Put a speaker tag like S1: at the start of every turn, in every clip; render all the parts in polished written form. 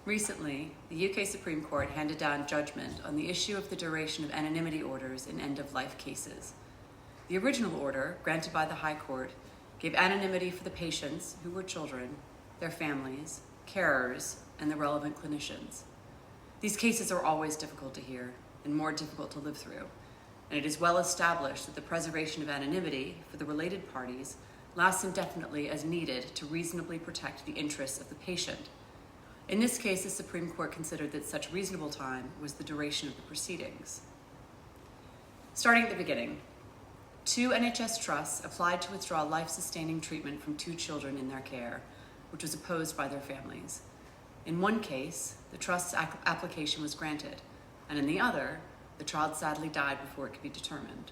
S1: Recently, the UK Supreme Court handed down judgment on the issue of the duration of anonymity orders in end-of-life cases. The original order, granted by the High Court, gave anonymity for the patients, who were children, their families, carers, and the relevant clinicians. These cases are always difficult to hear and more difficult to live through, and it is well established that the preservation of anonymity for the related parties lasts indefinitely as needed to reasonably protect the interests of the patient. In this case, the Supreme Court considered that such reasonable time was the duration of the proceedings. Starting at the beginning, 2 NHS trusts applied to withdraw life-sustaining treatment from 2 children in their care, which was opposed by their families. In one case, the trust's application was granted, and in the other, the child sadly died before it could be determined.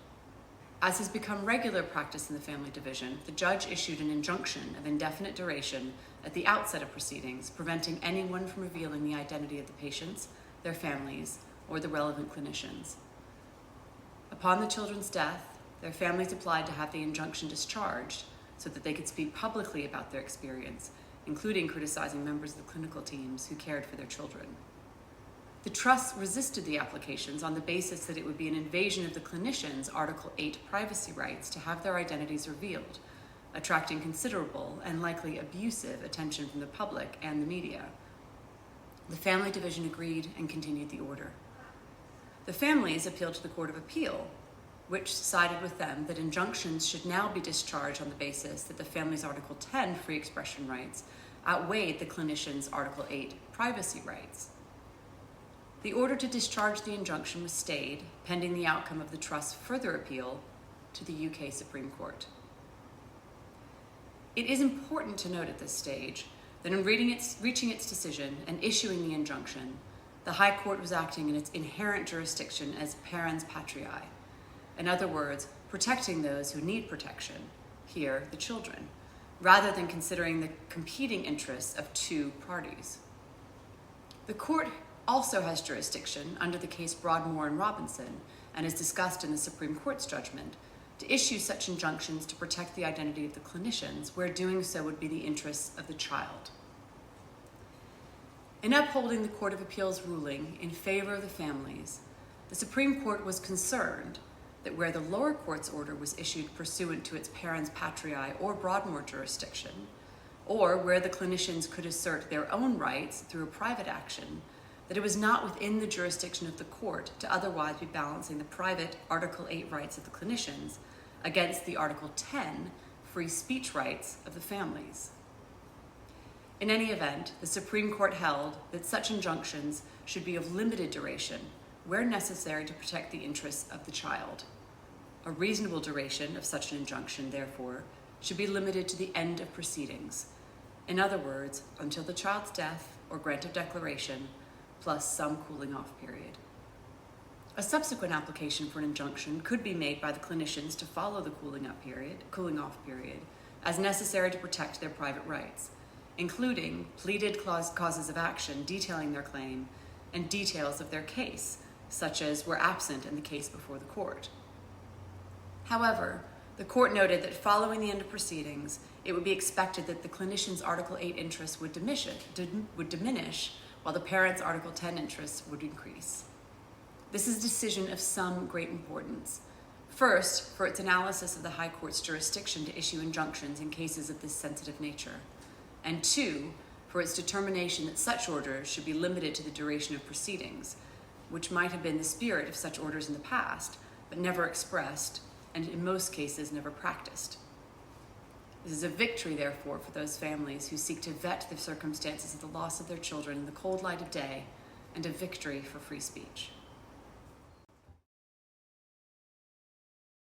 S1: As has become regular practice in the family division, the judge issued an injunction of indefinite duration at the outset of proceedings, preventing anyone from revealing the identity of the patients, their families, or the relevant clinicians. Upon the children's death, their families applied to have the injunction discharged so that they could speak publicly about their experience, including criticizing members of the clinical teams who cared for their children. The trust resisted the applications on the basis that it would be an invasion of the clinicians' Article 8 privacy rights to have their identities revealed, attracting considerable and likely abusive attention from the public and the media. The family division agreed and continued the order. The families appealed to the Court of Appeal, which sided with them that injunctions should now be discharged on the basis that the family's Article 10 free expression rights outweighed the clinicians' Article 8 privacy rights. The order to discharge the injunction was stayed, pending the outcome of the trust's further appeal to the UK Supreme Court. It is important to note at this stage that in reaching its decision and issuing the injunction, the High Court was acting in its inherent jurisdiction as parens patriae. In other words, protecting those who need protection, here the children, rather than considering the competing interests of 2 parties. The court also has jurisdiction under the case Broadmoor and Robinson, and is discussed in the Supreme Court's judgment, to issue such injunctions to protect the identity of the clinicians, where doing so would be the interests of the child. In upholding the Court of Appeal's ruling in favor of the families, the Supreme Court was concerned that where the lower court's order was issued pursuant to its parens patriae or Broadmoor jurisdiction, or where the clinicians could assert their own rights through a private action, that it was not within the jurisdiction of the court to otherwise be balancing the private Article 8 rights of the clinicians against the Article 10 free speech rights of the families. In any event, the Supreme Court held that such injunctions should be of limited duration, where necessary to protect the interests of the child. A reasonable duration of such an injunction, therefore, should be limited to the end of proceedings. In other words, until the child's death or grant of declaration, plus some cooling off period. A subsequent application for an injunction could be made by the clinicians to follow the cooling off period, as necessary to protect their private rights, including pleaded causes of action detailing their claim and details of their case, such as were absent in the case before the court. However, the court noted that following the end of proceedings, it would be expected that the clinicians' Article 8 interests would diminish, while the parents' Article 10 interests would increase. This is a decision of some great importance. First, for its analysis of the High Court's jurisdiction to issue injunctions in cases of this sensitive nature, and 2, for its determination that such orders should be limited to the duration of proceedings, which might have been the spirit of such orders in the past, but never expressed, and in most cases never practiced. This is a victory, therefore, for those families who seek to vet the circumstances of the loss of their children in the cold light of day, and a victory for free speech.